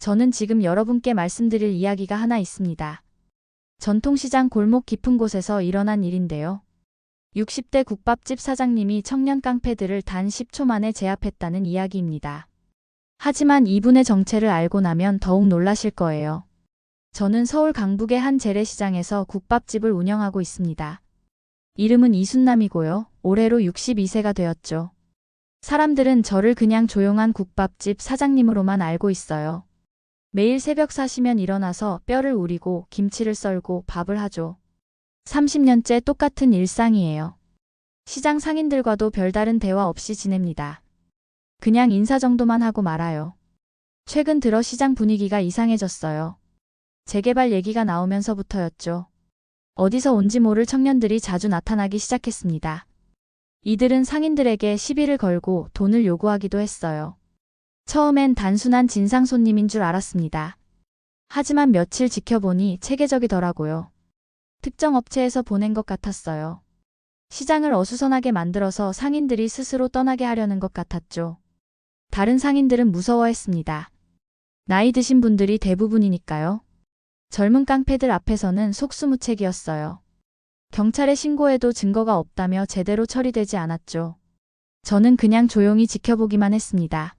저는 지금 여러분께 말씀드릴 이야기가 하나 있습니다. 전통시장 골목 깊은 곳에서 일어난 일인데요. 60대 국밥집 사장님이 청년 깡패들을 단 10초 만에 제압했다는 이야기입니다. 하지만 이분의 정체를 알고 나면 더욱 놀라실 거예요. 저는 서울 강북의 한 재래시장에서 국밥집을 운영하고 있습니다. 이름은 이순남이고요. 올해로 62세가 되었죠. 사람들은 저를 그냥 조용한 국밥집 사장님으로만 알고 있어요. 매일 새벽 4시면 일어나서 뼈를 우리고 김치를 썰고 밥을 하죠. 30년째 똑같은 일상이에요. 시장 상인들과도 별다른 대화 없이 지냅니다. 그냥 인사 정도만 하고 말아요. 최근 들어 시장 분위기가 이상해졌어요. 재개발 얘기가 나오면서부터였죠. 어디서 온지 모를 청년들이 자주 나타나기 시작했습니다. 이들은 상인들에게 시비를 걸고 돈을 요구하기도 했어요. 처음엔 단순한 진상 손님인 줄 알았습니다. 하지만 며칠 지켜보니 체계적이더라고요. 특정 업체에서 보낸 것 같았어요. 시장을 어수선하게 만들어서 상인들이 스스로 떠나게 하려는 것 같았죠. 다른 상인들은 무서워했습니다. 나이 드신 분들이 대부분이니까요. 젊은 깡패들 앞에서는 속수무책이었어요. 경찰에 신고해도 증거가 없다며 제대로 처리되지 않았죠. 저는 그냥 조용히 지켜보기만 했습니다.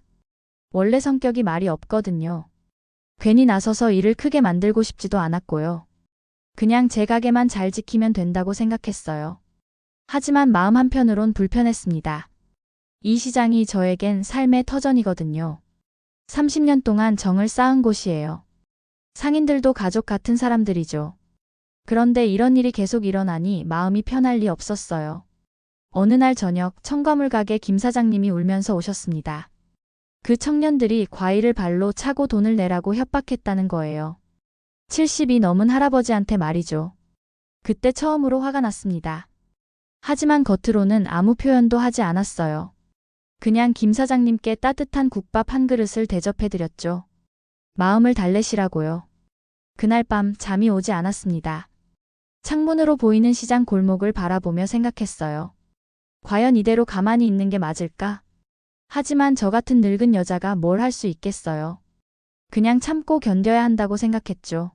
원래 성격이 말이 없거든요. 괜히 나서서 일을 크게 만들고 싶지도 않았고요. 그냥 제 가게만 잘 지키면 된다고 생각했어요. 하지만 마음 한편으론 불편했습니다. 이 시장이 저에겐 삶의 터전이거든요. 30년 동안 정을 쌓은 곳이에요. 상인들도 가족 같은 사람들이죠. 그런데 이런 일이 계속 일어나니 마음이 편할 리 없었어요. 어느 날 저녁 첨가물 가게 김 사장님이 울면서 오셨습니다. 그 청년들이 과일을 발로 차고 돈을 내라고 협박했다는 거예요. 70이 넘은 할아버지한테 말이죠. 그때 처음으로 화가 났습니다. 하지만 겉으로는 아무 표현도 하지 않았어요. 그냥 김 사장님께 따뜻한 국밥 한 그릇을 대접해드렸죠. 마음을 달래시라고요. 그날 밤 잠이 오지 않았습니다. 창문으로 보이는 시장 골목을 바라보며 생각했어요. 과연 이대로 가만히 있는 게 맞을까? 하지만 저 같은 늙은 여자가 뭘 할 수 있겠어요. 그냥 참고 견뎌야 한다고 생각했죠.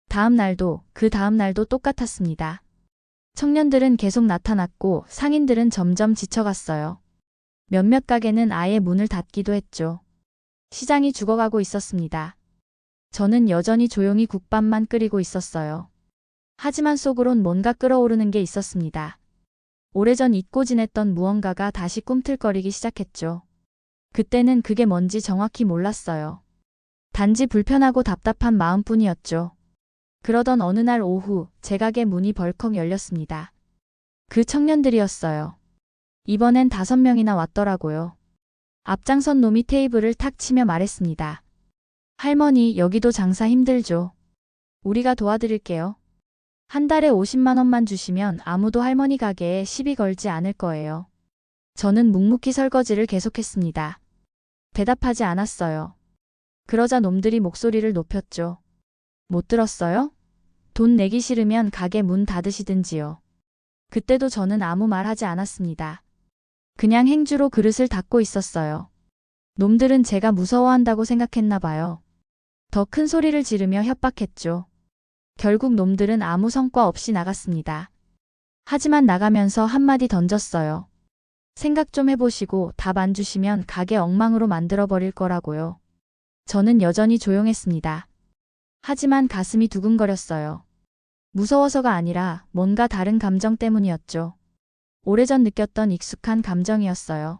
다음 날도 그 다음 날도 똑같았습니다. 청년들은 계속 나타났고 상인들은 점점 지쳐갔어요. 몇몇 가게는 아예 문을 닫기도 했죠. 시장이 죽어가고 있었습니다. 저는 여전히 조용히 국밥만 끓이고 있었어요. 하지만 속으론 뭔가 끓어오르는 게 있었습니다. 오래전 잊고 지냈던 무언가가 다시 꿈틀거리기 시작했죠. 그때는 그게 뭔지 정확히 몰랐어요. 단지 불편하고 답답한 마음뿐이었죠. 그러던 어느 날 오후 제 가게 문이 벌컥 열렸습니다. 그 청년들이었어요. 이번엔 5명이나 왔더라고요. 앞장선 놈이 테이블을 탁 치며 말했습니다. 할머니, 여기도 장사 힘들죠. 우리가 도와드릴게요. 한 달에 50만 원만 주시면 아무도 할머니 가게에 시비 걸지 않을 거예요. 저는 묵묵히 설거지를 계속했습니다. 대답하지 않았어요. 그러자 놈들이 목소리를 높였죠. 못 들었어요? 돈 내기 싫으면 가게 문 닫으시든지요. 그때도 저는 아무 말 하지 않았습니다. 그냥 행주로 그릇을 닦고 있었어요. 놈들은 제가 무서워한다고 생각했나 봐요. 더 큰 소리를 지르며 협박했죠. 결국 놈들은 아무 성과 없이 나갔습니다. 하지만 나가면서 한마디 던졌어요. 생각 좀 해보시고 답 안 주시면 가게 엉망으로 만들어버릴 거라고요. 저는 여전히 조용했습니다. 하지만 가슴이 두근거렸어요. 무서워서가 아니라 뭔가 다른 감정 때문이었죠. 오래전 느꼈던 익숙한 감정이었어요.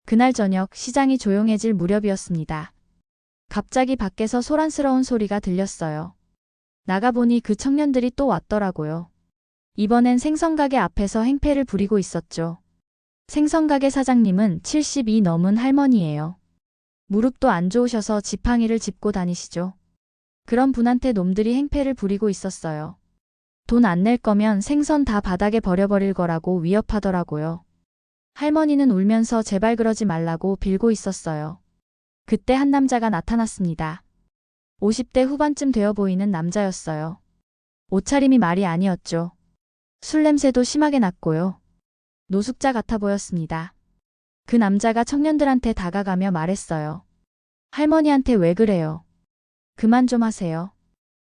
그날 저녁 시장이 조용해질 무렵이었습니다. 갑자기 밖에서 소란스러운 소리가 들렸어요. 나가보니 그 청년들이 또 왔더라고요. 이번엔 생선가게 앞에서 행패를 부리고 있었죠. 생선가게 사장님은 70이 넘은 할머니예요. 무릎도 안 좋으셔서 지팡이를 짚고 다니시죠. 그런 분한테 놈들이 행패를 부리고 있었어요. 돈 안 낼 거면 생선 다 바닥에 버려버릴 거라고 위협하더라고요. 할머니는 울면서 제발 그러지 말라고 빌고 있었어요. 그때 한 남자가 나타났습니다. 50대 후반쯤 되어 보이는 남자였어요. 옷차림이 말이 아니었죠. 술 냄새도 심하게 났고요. 노숙자 같아 보였습니다. 그 남자가 청년들한테 다가가며 말했어요. 할머니한테 왜 그래요? 그만 좀 하세요.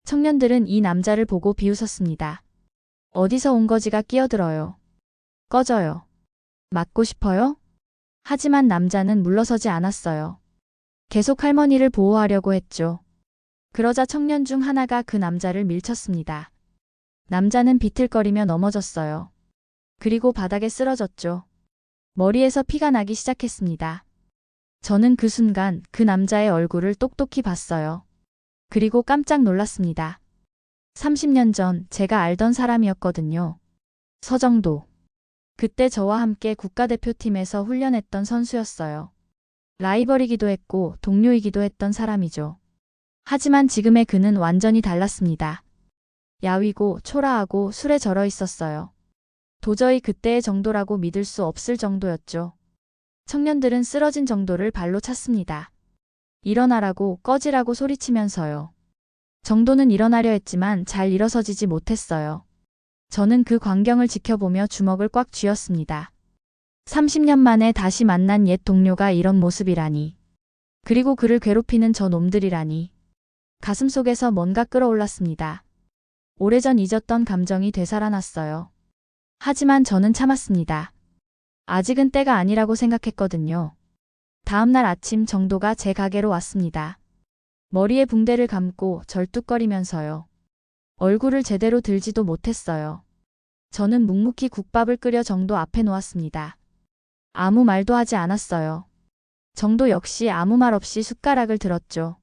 청년들은 이 남자를 보고 비웃었습니다. 어디서 온 거지가 끼어들어요. 꺼져요. 맞고 싶어요? 하지만 남자는 물러서지 않았어요. 계속 할머니를 보호하려고 했죠. 그러자 청년 중 하나가 그 남자를 밀쳤습니다. 남자는 비틀거리며 넘어졌어요. 그리고 바닥에 쓰러졌죠. 머리에서 피가 나기 시작했습니다. 저는 그 순간 그 남자의 얼굴을 똑똑히 봤어요. 그리고 깜짝 놀랐습니다. 30년 전 제가 알던 사람이었거든요. 서정도. 그때 저와 함께 국가대표팀에서 훈련했던 선수였어요. 라이벌이기도 했고 동료이기도 했던 사람이죠. 하지만 지금의 그는 완전히 달랐습니다. 야위고 초라하고 술에 절어 있었어요. 도저히 그때의 정도라고 믿을 수 없을 정도였죠. 청년들은 쓰러진 정도를 발로 찼습니다. 일어나라고 꺼지라고 소리치면서요. 정도는 일어나려 했지만 잘 일어서지지 못했어요. 저는 그 광경을 지켜보며 주먹을 꽉 쥐었습니다. 30년 만에 다시 만난 옛 동료가 이런 모습이라니. 그리고 그를 괴롭히는 저 놈들이라니. 가슴속에서 뭔가 끌어올랐습니다. 오래전 잊었던 감정이 되살아났어요. 하지만 저는 참았습니다. 아직은 때가 아니라고 생각했거든요. 다음 날 아침 정도가 제 가게로 왔습니다. 머리에 붕대를 감고 절뚝거리면서요. 얼굴을 제대로 들지도 못했어요. 저는 묵묵히 국밥을 끓여 정도 앞에 놓았습니다. 아무 말도 하지 않았어요. 정도 역시 아무 말 없이 숟가락을 들었죠.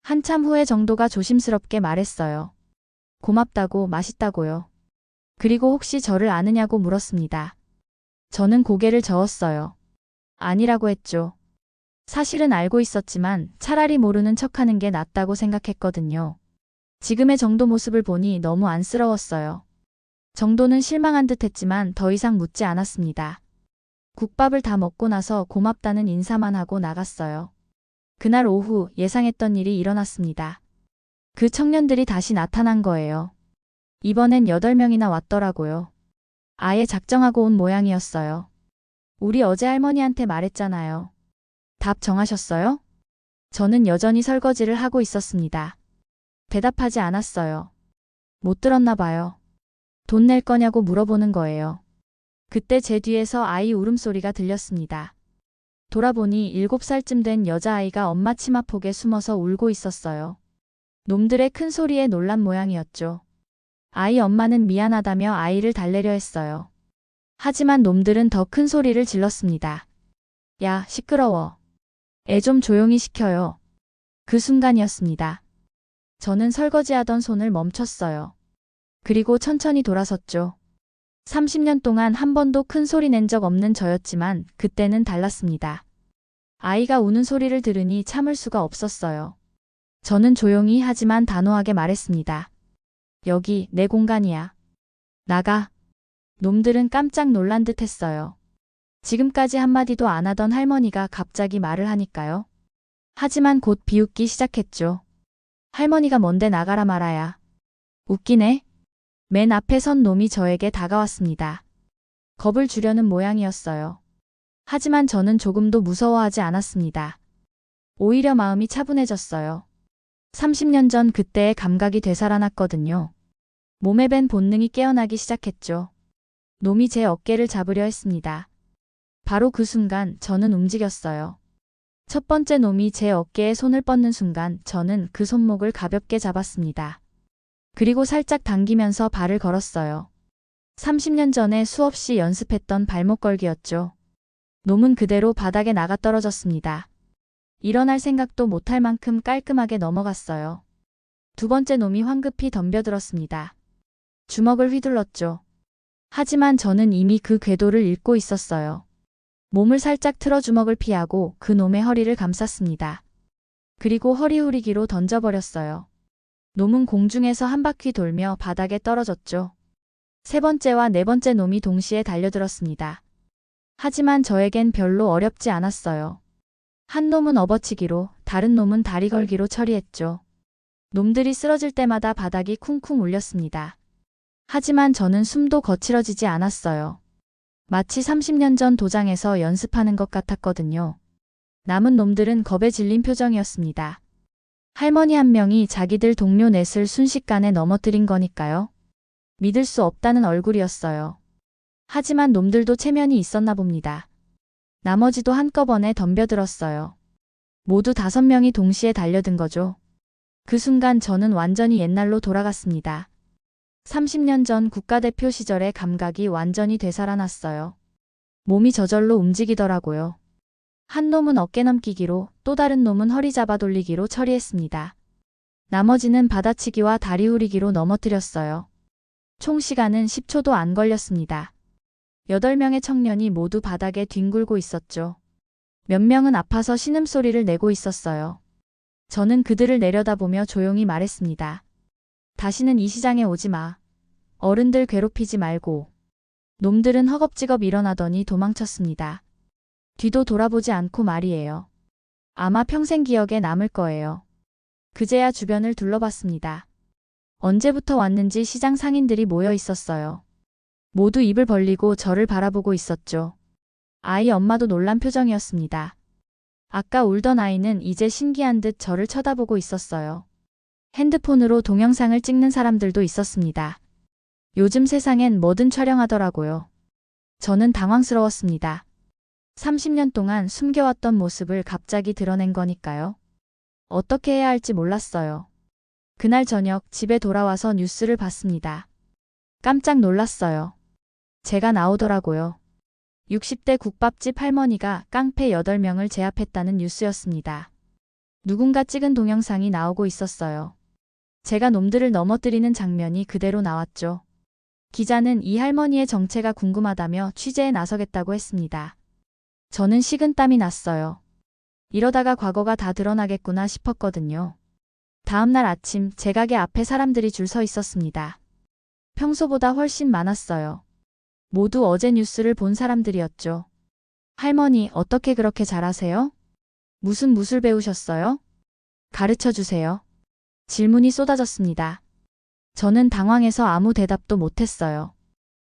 한참 후에 정도가 조심스럽게 말했어요. 고맙다고, 맛있다고요. 그리고 혹시 저를 아느냐고 물었습니다. 저는 고개를 저었어요. 아니라고 했죠. 사실은 알고 있었지만 차라리 모르는 척하는 게 낫다고 생각했거든요. 지금의 정도 모습을 보니 너무 안쓰러웠어요. 정도는 실망한 듯 했지만 더 이상 묻지 않았습니다. 국밥을 다 먹고 나서 고맙다는 인사만 하고 나갔어요. 그날 오후 예상했던 일이 일어났습니다. 그 청년들이 다시 나타난 거예요. 이번엔 8명이나 왔더라고요. 아예 작정하고 온 모양이었어요. 우리 어제 할머니한테 말했잖아요. 답 정하셨어요? 저는 여전히 설거지를 하고 있었습니다. 대답하지 않았어요. 못 들었나 봐요. 돈 낼 거냐고 물어보는 거예요. 그때 제 뒤에서 아이 울음소리가 들렸습니다. 돌아보니 7살쯤 된 여자아이가 엄마 치마폭에 숨어서 울고 있었어요. 놈들의 큰 소리에 놀란 모양이었죠. 아이 엄마는 미안하다며 아이를 달래려 했어요. 하지만 놈들은 더 큰 소리를 질렀습니다. 야, 시끄러워. 애 좀 조용히 시켜요. 그 순간이었습니다. 저는 설거지하던 손을 멈췄어요. 그리고 천천히 돌아섰죠. 30년 동안 한 번도 큰 소리 낸 적 없는 저였지만 그때는 달랐습니다. 아이가 우는 소리를 들으니 참을 수가 없었어요. 저는 조용히 하지만 단호하게 말했습니다. 여기 내 공간이야. 나가. 놈들은 깜짝 놀란 듯 했어요. 지금까지 한마디도 안 하던 할머니가 갑자기 말을 하니까요. 하지만 곧 비웃기 시작했죠. 할머니가 뭔데 나가라 말아야. 웃기네. 맨 앞에 선 놈이 저에게 다가왔습니다. 겁을 주려는 모양이었어요. 하지만 저는 조금도 무서워하지 않았습니다. 오히려 마음이 차분해졌어요. 30년 전 그때의 감각이 되살아났거든요. 몸에 밴 본능이 깨어나기 시작했죠. 놈이 제 어깨를 잡으려 했습니다. 바로 그 순간 저는 움직였어요. 첫 번째 놈이 제 어깨에 손을 뻗는 순간 저는 그 손목을 가볍게 잡았습니다. 그리고 살짝 당기면서 발을 걸었어요. 30년 전에 수없이 연습했던 발목 걸기였죠. 놈은 그대로 바닥에 나가 떨어졌습니다. 일어날 생각도 못할 만큼 깔끔하게 넘어갔어요. 두 번째 놈이 황급히 덤벼들었습니다. 주먹을 휘둘렀죠. 하지만 저는 이미 그 궤도를 읽고 있었어요. 몸을 살짝 틀어 주먹을 피하고 그 놈의 허리를 감쌌습니다. 그리고 허리 후리기로 던져버렸어요. 놈은 공중에서 한 바퀴 돌며 바닥에 떨어졌죠. 세 번째와 네 번째 놈이 동시에 달려들었습니다. 하지만 저에겐 별로 어렵지 않았어요. 한 놈은 업어치기로, 다른 놈은 다리 걸기로 처리했죠. 놈들이 쓰러질 때마다 바닥이 쿵쿵 울렸습니다. 하지만 저는 숨도 거칠어지지 않았어요. 마치 30년 전 도장에서 연습하는 것 같았거든요. 남은 놈들은 겁에 질린 표정이었습니다. 할머니 한 명이 자기들 동료 넷을 순식간에 넘어뜨린 거니까요. 믿을 수 없다는 얼굴이었어요. 하지만 놈들도 체면이 있었나 봅니다. 나머지도 한꺼번에 덤벼들었어요. 모두 5명이 동시에 달려든 거죠. 그 순간 저는 완전히 옛날로 돌아갔습니다. 30년 전 국가대표 시절의 감각이 완전히 되살아났어요. 몸이 저절로 움직이더라고요. 한 놈은 어깨 넘기기로, 또 다른 놈은 허리 잡아 돌리기로 처리했습니다. 나머지는 받아치기와 다리 후리기로 넘어뜨렸어요. 총 시간은 10초도 안 걸렸습니다. 8명의 청년이 모두 바닥에 뒹굴고 있었죠. 몇 명은 아파서 신음소리를 내고 있었어요. 저는 그들을 내려다보며 조용히 말했습니다. 다시는 이 시장에 오지 마. 어른들 괴롭히지 말고. 놈들은 허겁지겁 일어나더니 도망쳤습니다. 뒤도 돌아보지 않고 말이에요. 아마 평생 기억에 남을 거예요. 그제야 주변을 둘러봤습니다. 언제부터 왔는지 시장 상인들이 모여 있었어요. 모두 입을 벌리고 저를 바라보고 있었죠. 아이 엄마도 놀란 표정이었습니다. 아까 울던 아이는 이제 신기한 듯 저를 쳐다보고 있었어요. 핸드폰으로 동영상을 찍는 사람들도 있었습니다. 요즘 세상엔 뭐든 촬영하더라고요. 저는 당황스러웠습니다. 30년 동안 숨겨왔던 모습을 갑자기 드러낸 거니까요. 어떻게 해야 할지 몰랐어요. 그날 저녁 집에 돌아와서 뉴스를 봤습니다. 깜짝 놀랐어요. 제가 나오더라고요. 60대 국밥집 할머니가 깡패 8명을 제압했다는 뉴스였습니다. 누군가 찍은 동영상이 나오고 있었어요. 제가 놈들을 넘어뜨리는 장면이 그대로 나왔죠. 기자는 이 할머니의 정체가 궁금하다며 취재에 나서겠다고 했습니다. 저는 식은땀이 났어요. 이러다가 과거가 다 드러나겠구나 싶었거든요. 다음날 아침 제 가게 앞에 사람들이 줄 서 있었습니다. 평소보다 훨씬 많았어요. 모두 어제 뉴스를 본 사람들이었죠. 할머니, 어떻게 그렇게 잘하세요? 무슨 무술 배우셨어요? 가르쳐 주세요. 질문이 쏟아졌습니다. 저는 당황해서 아무 대답도 못했어요.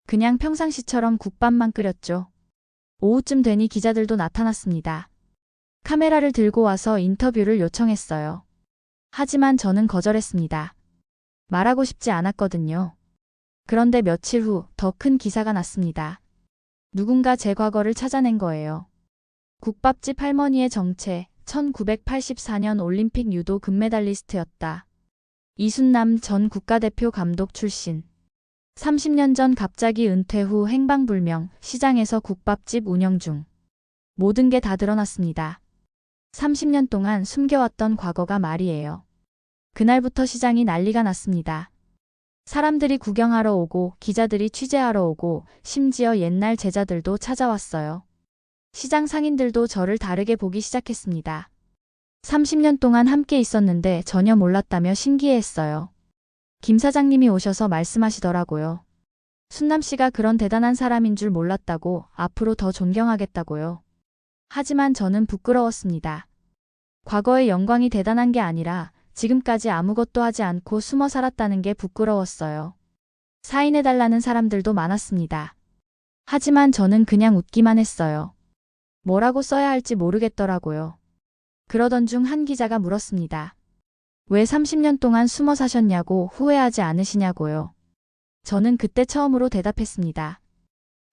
그냥 평상시처럼 국밥만 끓였죠. 오후쯤 되니 기자들도 나타났습니다. 카메라를 들고 와서 인터뷰를 요청했어요. 하지만 저는 거절했습니다. 말하고 싶지 않았거든요. 그런데 며칠 후 더 큰 기사가 났습니다. 누군가 제 과거를 찾아낸 거예요. 국밥집 할머니의 정체, 1984년 올림픽 유도 금메달리스트였다. 이순남 전 국가대표 감독 출신. 30년 전 갑자기 은퇴 후 행방불명, 시장에서 국밥집 운영 중. 모든 게 다 드러났습니다. 30년 동안 숨겨왔던 과거가 말이에요. 그날부터 시장이 난리가 났습니다. 사람들이 구경하러 오고 기자들이 취재하러 오고 심지어 옛날 제자들도 찾아왔어요. 시장 상인들도 저를 다르게 보기 시작했습니다. 30년 동안 함께 있었는데 전혀 몰랐다며 신기해했어요. 김 사장님이 오셔서 말씀하시더라고요. 순남 씨가 그런 대단한 사람인 줄 몰랐다고, 앞으로 더 존경하겠다고요. 하지만 저는 부끄러웠습니다. 과거의 영광이 대단한 게 아니라 지금까지 아무것도 하지 않고 숨어 살았다는 게 부끄러웠어요. 사인해달라는 사람들도 많았습니다. 하지만 저는 그냥 웃기만 했어요. 뭐라고 써야 할지 모르겠더라고요. 그러던 중 한 기자가 물었습니다. 왜 30년 동안 숨어 사셨냐고, 후회하지 않으시냐고요. 저는 그때 처음으로 대답했습니다.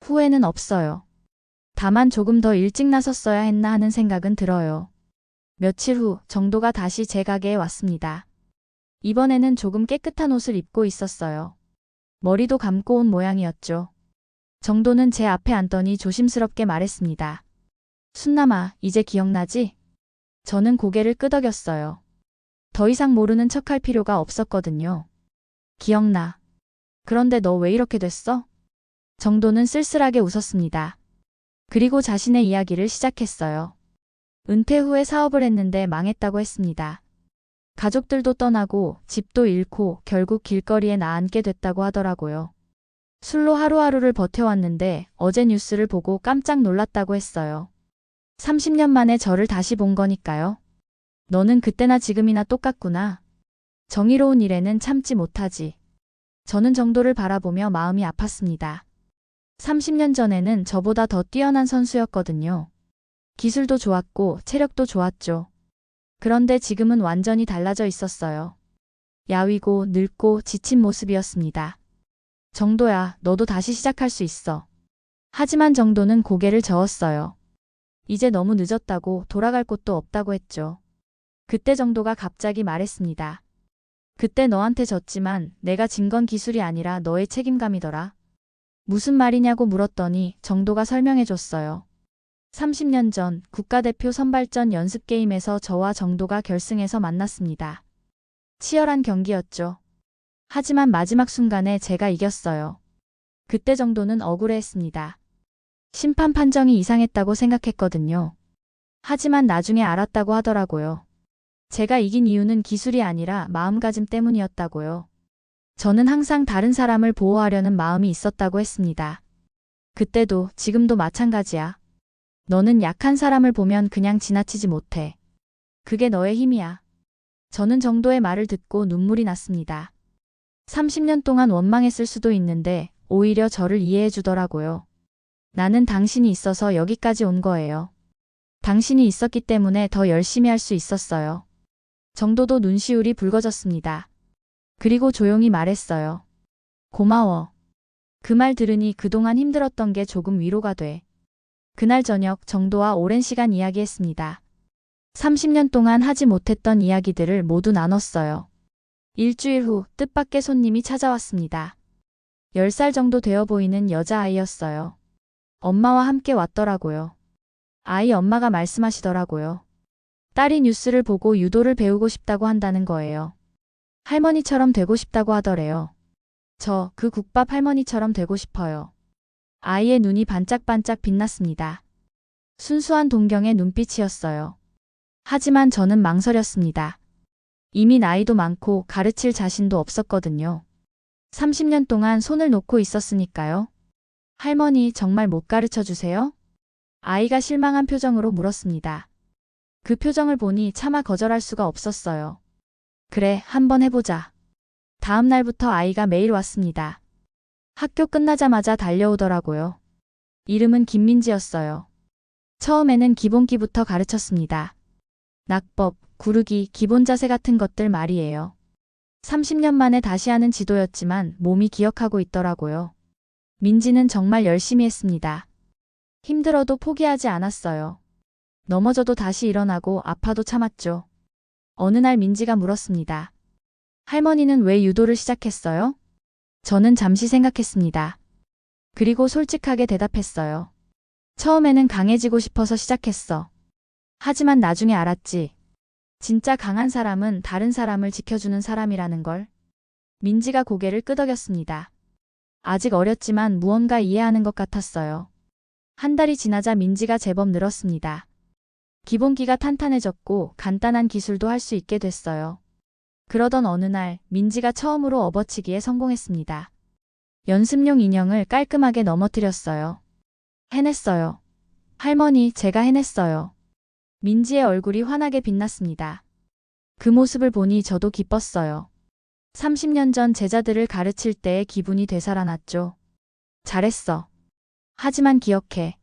후회는 없어요. 다만 조금 더 일찍 나섰어야 했나 하는 생각은 들어요. 며칠 후 정도가 다시 제 가게에 왔습니다. 이번에는 조금 깨끗한 옷을 입고 있었어요. 머리도 감고 온 모양이었죠. 정도는 제 앞에 앉더니 조심스럽게 말했습니다. 순남아, 이제 기억나지? 저는 고개를 끄덕였어요. 더 이상 모르는 척할 필요가 없었거든요. 기억나. 그런데 너 왜 이렇게 됐어? 정도는 쓸쓸하게 웃었습니다. 그리고 자신의 이야기를 시작했어요. 은퇴 후에 사업을 했는데 망했다고 했습니다. 가족들도 떠나고 집도 잃고 결국 길거리에 나앉게 됐다고 하더라고요. 술로 하루하루를 버텨왔는데 어제 뉴스를 보고 깜짝 놀랐다고 했어요. 30년 만에 저를 다시 본 거니까요. 너는 그때나 지금이나 똑같구나. 정의로운 일에는 참지 못하지. 저는 정도를 바라보며 마음이 아팠습니다. 30년 전에는 저보다 더 뛰어난 선수였거든요. 기술도 좋았고 체력도 좋았죠. 그런데 지금은 완전히 달라져 있었어요. 야위고 늙고 지친 모습이었습니다. 정도야, 너도 다시 시작할 수 있어. 하지만 정도는 고개를 저었어요. 이제 너무 늦었다고, 돌아갈 곳도 없다고 했죠. 그때 정도가 갑자기 말했습니다. 그때 너한테 졌지만 내가 진 건 기술이 아니라 너의 책임감이더라. 무슨 말이냐고 물었더니 정도가 설명해 줬어요. 30년 전 국가대표 선발전 연습게임에서 저와 정도가 결승에서 만났습니다. 치열한 경기였죠. 하지만 마지막 순간에 제가 이겼어요. 그때 정도는 억울해했습니다. 심판 판정이 이상했다고 생각했거든요. 하지만 나중에 알았다고 하더라고요. 제가 이긴 이유는 기술이 아니라 마음가짐 때문이었다고요. 저는 항상 다른 사람을 보호하려는 마음이 있었다고 했습니다. 그때도 지금도 마찬가지야. 너는 약한 사람을 보면 그냥 지나치지 못해. 그게 너의 힘이야. 저는 정도의 말을 듣고 눈물이 났습니다. 30년 동안 원망했을 수도 있는데 오히려 저를 이해해 주더라고요. 나는 당신이 있어서 여기까지 온 거예요. 당신이 있었기 때문에 더 열심히 할 수 있었어요. 정도도 눈시울이 붉어졌습니다. 그리고 조용히 말했어요. 고마워. 그 말 들으니 그동안 힘들었던 게 조금 위로가 돼. 그날 저녁 정도와 오랜 시간 이야기했습니다. 30년 동안 하지 못했던 이야기들을 모두 나눴어요. 일주일 후 뜻밖의 손님이 찾아왔습니다. 10살 정도 되어 보이는 여자아이였어요. 엄마와 함께 왔더라고요. 아이 엄마가 말씀하시더라고요. 딸이 뉴스를 보고 유도를 배우고 싶다고 한다는 거예요. 할머니처럼 되고 싶다고 하더래요. 저 그 국밥 할머니처럼 되고 싶어요. 아이의 눈이 반짝반짝 빛났습니다. 순수한 동경의 눈빛이었어요. 하지만 저는 망설였습니다. 이미 나이도 많고 가르칠 자신도 없었거든요. 30년 동안 손을 놓고 있었으니까요. 할머니 정말 못 가르쳐 주세요? 아이가 실망한 표정으로 물었습니다. 그 표정을 보니 차마 거절할 수가 없었어요. 그래, 한번 해보자. 다음 날부터 아이가 매일 왔습니다. 학교 끝나자마자 달려오더라고요. 이름은 김민지였어요. 처음에는 기본기부터 가르쳤습니다. 낙법, 구르기, 기본 자세 같은 것들 말이에요. 30년 만에 다시 하는 지도였지만 몸이 기억하고 있더라고요. 민지는 정말 열심히 했습니다. 힘들어도 포기하지 않았어요. 넘어져도 다시 일어나고 아파도 참았죠. 어느 날 민지가 물었습니다. 할머니는 왜 유도를 시작했어요? 저는 잠시 생각했습니다. 그리고 솔직하게 대답했어요. 처음에는 강해지고 싶어서 시작했어. 하지만 나중에 알았지. 진짜 강한 사람은 다른 사람을 지켜주는 사람이라는 걸. 민지가 고개를 끄덕였습니다. 아직 어렸지만 무언가 이해하는 것 같았어요. 한 달이 지나자 민지가 제법 늘었습니다. 기본기가 탄탄해졌고 간단한 기술도 할 수 있게 됐어요. 그러던 어느 날 민지가 처음으로 업어치기에 성공했습니다. 연습용 인형을 깔끔하게 넘어뜨렸어요. 해냈어요. 할머니, 제가 해냈어요. 민지의 얼굴이 환하게 빛났습니다. 그 모습을 보니 저도 기뻤어요. 30년 전 제자들을 가르칠 때의 기분이 되살아났죠. 잘했어. 하지만 기억해.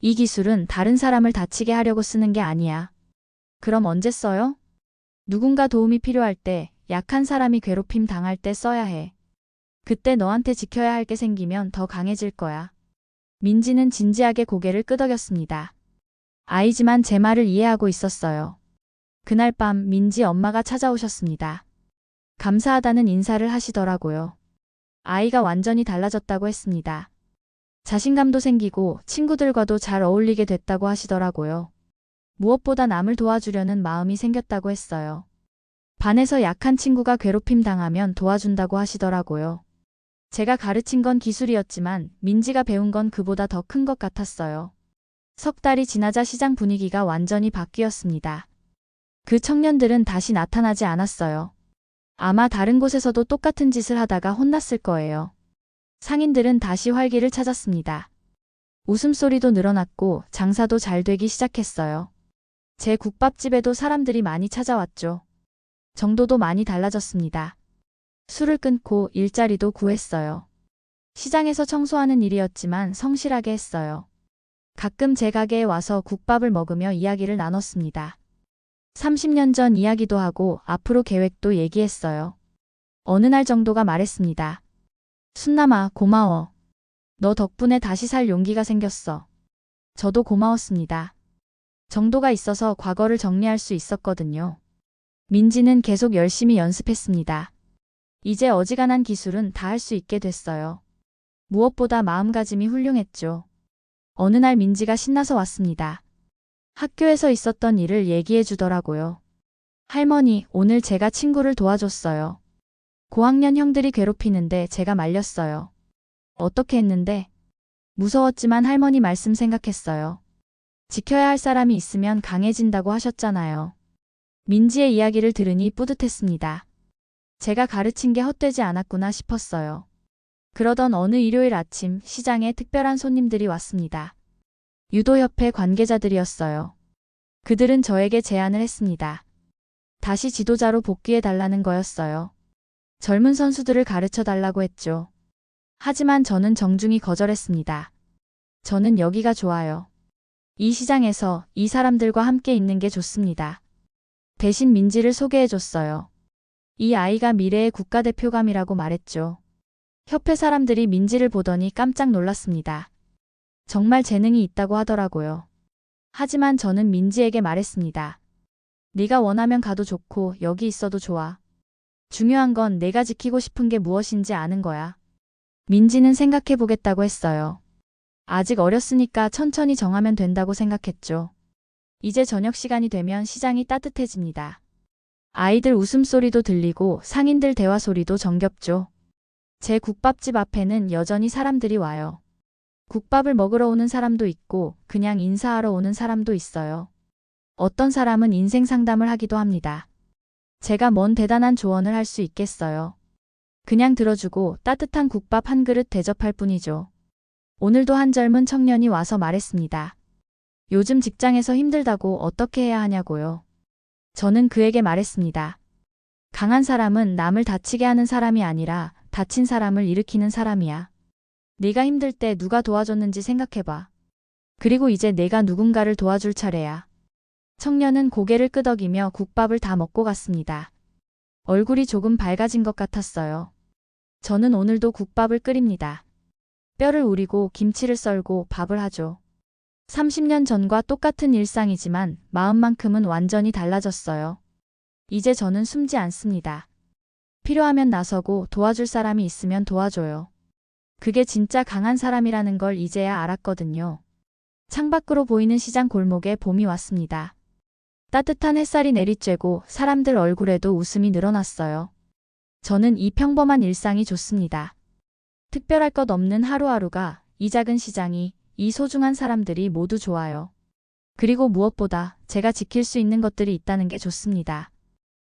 이 기술은 다른 사람을 다치게 하려고 쓰는 게 아니야. 그럼 언제 써요? 누군가 도움이 필요할 때, 약한 사람이 괴롭힘 당할 때 써야 해. 그때 너한테 지켜야 할 게 생기면 더 강해질 거야. 민지는 진지하게 고개를 끄덕였습니다. 아이지만 제 말을 이해하고 있었어요. 그날 밤 민지 엄마가 찾아오셨습니다. 감사하다는 인사를 하시더라고요. 아이가 완전히 달라졌다고 했습니다. 자신감도 생기고 친구들과도 잘 어울리게 됐다고 하시더라고요. 무엇보다 남을 도와주려는 마음이 생겼다고 했어요. 반에서 약한 친구가 괴롭힘 당하면 도와준다고 하시더라고요. 제가 가르친 건 기술이었지만 민지가 배운 건 그보다 더 큰 것 같았어요. 석 달이 지나자 시장 분위기가 완전히 바뀌었습니다. 그 청년들은 다시 나타나지 않았어요. 아마 다른 곳에서도 똑같은 짓을 하다가 혼났을 거예요. 상인들은 다시 활기를 찾았습니다. 웃음소리도 늘어났고 장사도 잘 되기 시작했어요. 제 국밥집에도 사람들이 많이 찾아왔죠. 정도도 많이 달라졌습니다. 술을 끊고 일자리도 구했어요. 시장에서 청소하는 일이었지만 성실하게 했어요. 가끔 제 가게에 와서 국밥을 먹으며 이야기를 나눴습니다. 30년 전 이야기도 하고 앞으로 계획도 얘기했어요. 어느 날 정도가 말했습니다. 순남아, 고마워. 너 덕분에 다시 살 용기가 생겼어. 저도 고마웠습니다. 정도가 있어서 과거를 정리할 수 있었거든요. 민지는 계속 열심히 연습했습니다. 이제 어지간한 기술은 다 할 수 있게 됐어요. 무엇보다 마음가짐이 훌륭했죠. 어느 날 민지가 신나서 왔습니다. 학교에서 있었던 일을 얘기해 주더라고요. 할머니, 오늘 제가 친구를 도와줬어요. 고학년 형들이 괴롭히는데 제가 말렸어요. 어떻게 했는데? 무서웠지만 할머니 말씀 생각했어요. 지켜야 할 사람이 있으면 강해진다고 하셨잖아요. 민지의 이야기를 들으니 뿌듯했습니다. 제가 가르친 게 헛되지 않았구나 싶었어요. 그러던 어느 일요일 아침 시장에 특별한 손님들이 왔습니다. 유도협회 관계자들이었어요. 그들은 저에게 제안을 했습니다. 다시 지도자로 복귀해 달라는 거였어요. 젊은 선수들을 가르쳐 달라고 했죠. 하지만 저는 정중히 거절했습니다. 저는 여기가 좋아요. 이 시장에서 이 사람들과 함께 있는 게 좋습니다. 대신 민지를 소개해줬어요. 이 아이가 미래의 국가대표감이라고 말했죠. 협회 사람들이 민지를 보더니 깜짝 놀랐습니다. 정말 재능이 있다고 하더라고요. 하지만 저는 민지에게 말했습니다. 네가 원하면 가도 좋고 여기 있어도 좋아. 중요한 건 내가 지키고 싶은 게 무엇인지 아는 거야. 민지는 생각해 보겠다고 했어요. 아직 어렸으니까 천천히 정하면 된다고 생각했죠. 이제 저녁 시간이 되면 시장이 따뜻해집니다. 아이들 웃음소리도 들리고 상인들 대화 소리도 정겹죠. 제 국밥집 앞에는 여전히 사람들이 와요. 국밥을 먹으러 오는 사람도 있고 그냥 인사하러 오는 사람도 있어요. 어떤 사람은 인생 상담을 하기도 합니다. 제가 뭔 대단한 조언을 할 수 있겠어요. 그냥 들어주고 따뜻한 국밥 한 그릇 대접할 뿐이죠. 오늘도 한 젊은 청년이 와서 말했습니다. 요즘 직장에서 힘들다고 어떻게 해야 하냐고요. 저는 그에게 말했습니다. 강한 사람은 남을 다치게 하는 사람이 아니라 다친 사람을 일으키는 사람이야. 네가 힘들 때 누가 도와줬는지 생각해봐. 그리고 이제 내가 누군가를 도와줄 차례야. 청년은 고개를 끄덕이며 국밥을 다 먹고 갔습니다. 얼굴이 조금 밝아진 것 같았어요. 저는 오늘도 국밥을 끓입니다. 뼈를 우리고 김치를 썰고 밥을 하죠. 30년 전과 똑같은 일상이지만 마음만큼은 완전히 달라졌어요. 이제 저는 숨지 않습니다. 필요하면 나서고 도와줄 사람이 있으면 도와줘요. 그게 진짜 강한 사람이라는 걸 이제야 알았거든요. 창밖으로 보이는 시장 골목에 봄이 왔습니다. 따뜻한 햇살이 내리쬐고 사람들 얼굴에도 웃음이 늘어났어요. 저는 이 평범한 일상이 좋습니다. 특별할 것 없는 하루하루가, 이 작은 시장이, 이 소중한 사람들이 모두 좋아요. 그리고 무엇보다 제가 지킬 수 있는 것들이 있다는 게 좋습니다.